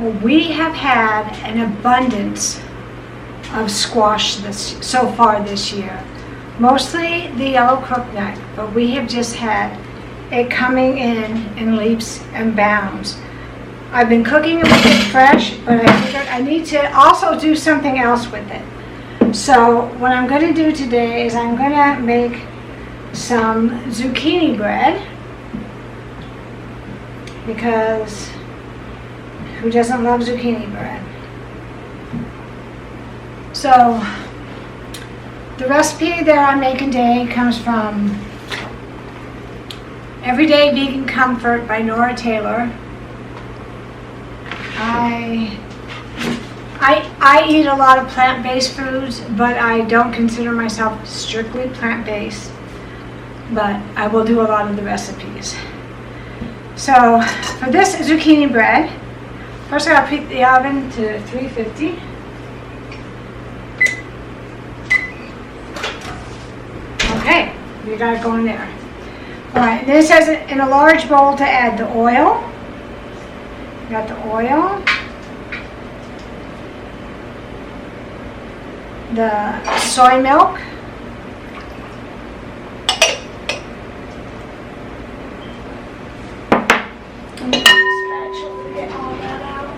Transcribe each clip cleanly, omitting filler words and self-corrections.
Well, we have had an abundance of squash so far this year. Mostly the yellow crookneck, but we have just had it coming in leaps and bounds. I've been cooking it with it fresh, but I figured I need to also do something else with it. So what I'm going to do today is I'm going to make some zucchini bread, because who doesn't love zucchini bread? So the recipe that I'm making today comes from Everyday Vegan Comfort by Nora Taylor. I eat a lot of plant-based foods, but I don't consider myself strictly plant-based, but I will do a lot of the recipes. So for this zucchini bread, first I gotta preheat the oven to 350. Okay, we got it going there. Alright, then it says in a large bowl to add the oil. Got the oil, the soy milk, and the spatula to get all that out.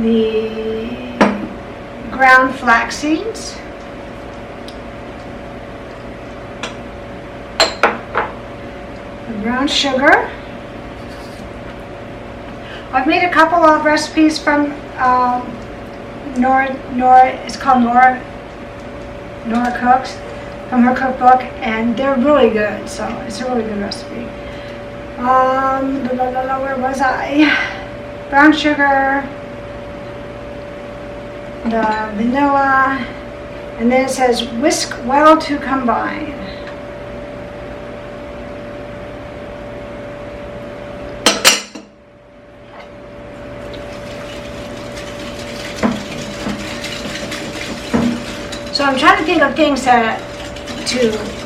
The ground flax seeds, the brown sugar. I've made a couple of recipes from Nora. It's called Nora Cooks, from her cookbook, and they're really good. So it's a really good recipe. Where was I? Brown sugar, the vanilla, and then it says whisk well to combine. So I'm trying to think of things to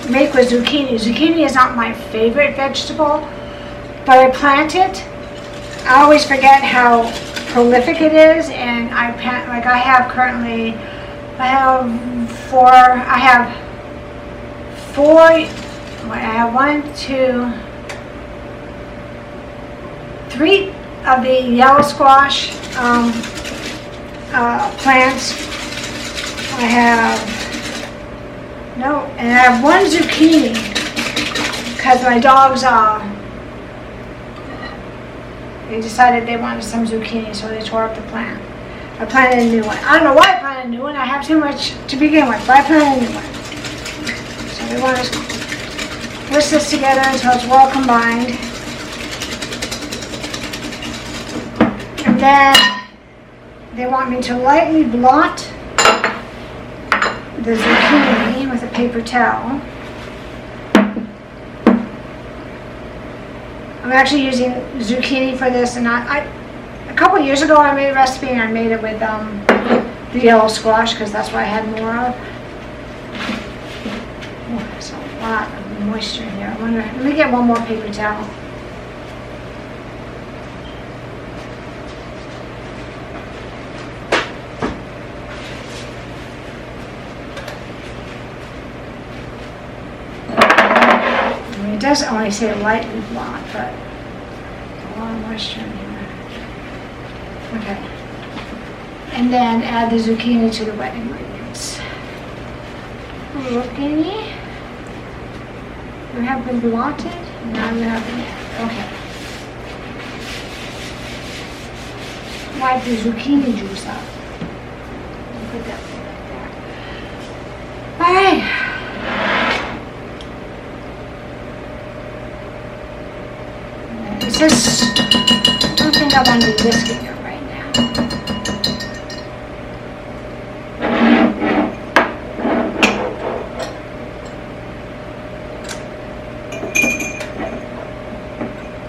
make with zucchini. Zucchini is not my favorite vegetable, but I plant it. I always forget how prolific it is, and I have three of the yellow squash plants. I have one zucchini, because my dogs they decided they wanted some zucchini, so they tore up the plant. I planted a new one. I don't know why I planted a new one. I have too much to begin with, but I planted a new one. So we want to whisk this together until it's well combined. And then they want me to lightly blot the zucchini with a paper towel. I'm actually using zucchini for this, and a couple years ago I made a recipe and I made it with the yellow squash, because that's what I had more of. Oh, there's a lot of moisture in here. Let me get one more paper towel. It does only say lightly blot, but a lot of moisture in here. Okay. And then add the zucchini to the wet ingredients. Zucchini. You have been blotted. Now you have been. Okay. Wipe the zucchini juice up. Put that right there. All right. I don't think I want to be whisking it right now.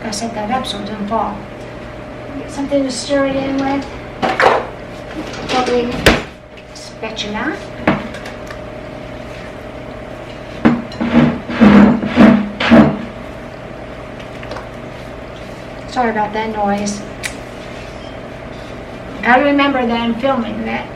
Gotta set that up so it doesn't fall. Get something to stir it in with. Probably spatula. Sorry about that noise. Gotta remember that I'm filming that.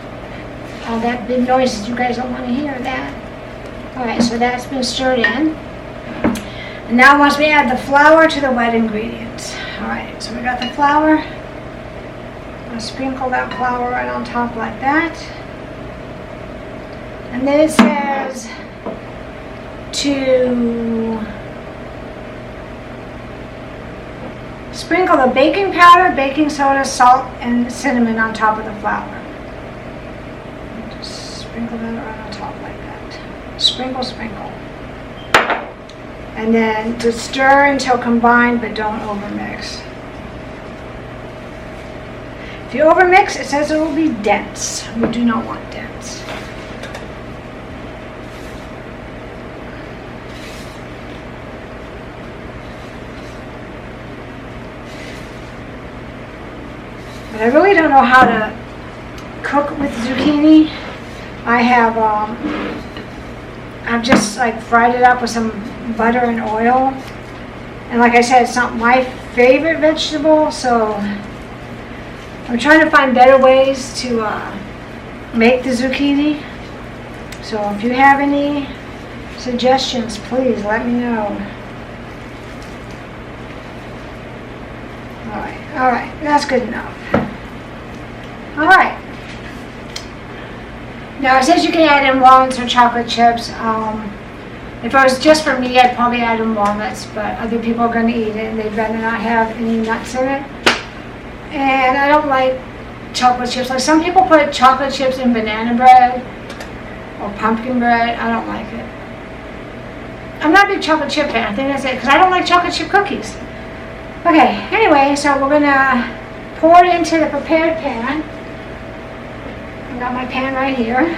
All that big noises, you guys don't want to hear that. Alright, so that's been stirred in. And now once we add the flour to the wet ingredients. Alright, so we got the flour. I'm going to sprinkle that flour right on top like that. And then it says to sprinkle the baking powder, baking soda, salt, and cinnamon on top of the flour. Just sprinkle that right on top like that. Sprinkle, sprinkle. And then to stir until combined, but don't overmix. If you overmix, it says it will be dense. We do not want dense. But I really don't know how to cook with zucchini. I've just like fried it up with some butter and oil. And like I said, it's not my favorite vegetable, so I'm trying to find better ways to make the zucchini. So if you have any suggestions, please let me know. Alright, that's good enough. Alright. Now it says you can add in walnuts or chocolate chips. If it was just for me, I'd probably add in walnuts, but other people are going to eat it and they'd rather not have any nuts in it. And I don't like chocolate chips. Like some people put chocolate chips in banana bread or pumpkin bread. I don't like it. I'm not a big chocolate chip fan. I think that's it, because I don't like chocolate chip cookies. Okay, anyway, so we're going to pour it into the prepared pan. I've got my pan right here.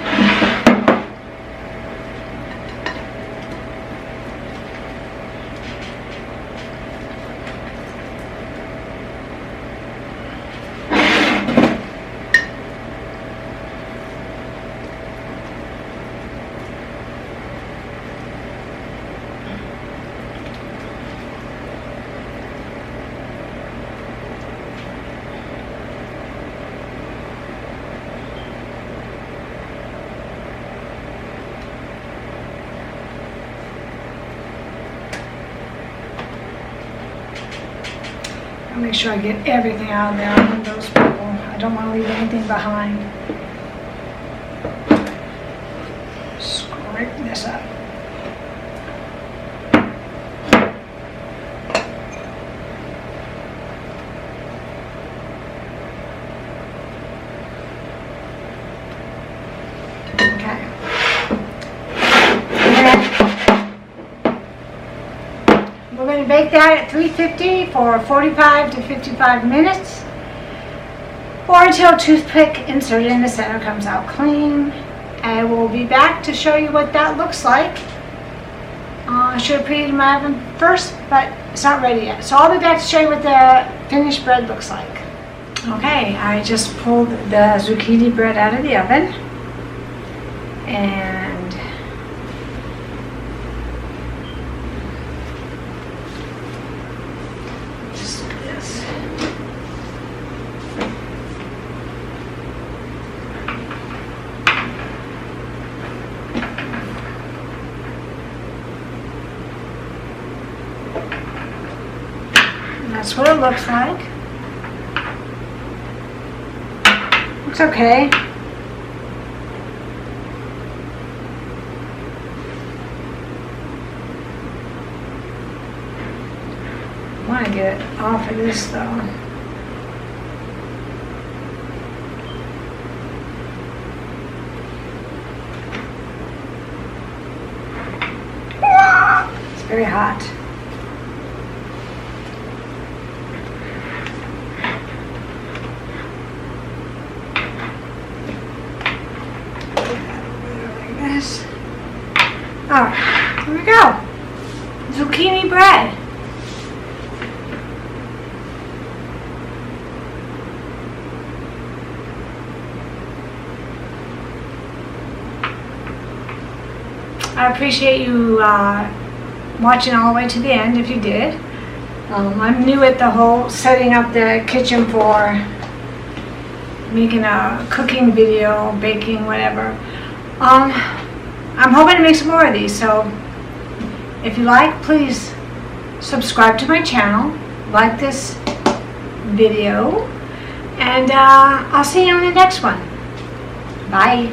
I'll make sure I get everything out of there. I'm one of those people. I don't want to leave anything behind. Scrape this up. Okay. We're going to bake that at 350 for 45 to 55 minutes, or until toothpick inserted in the center comes out clean. I will be back to show you what that looks like. I should have preheated my oven first, but it's not ready yet. So I'll be back to show you what the finished bread looks like. Okay, I just pulled the zucchini bread out of the oven, and that's what it looks like. Looks okay. I want to get it off of this though. It's very hot. Alright, here we go. Zucchini bread. I appreciate you watching all the way to the end if you did. I'm new at the whole setting up the kitchen for making a cooking video, baking, whatever. I'm hoping to make some more of these, so if you like, please subscribe to my channel, like this video, and I'll see you on the next one. Bye.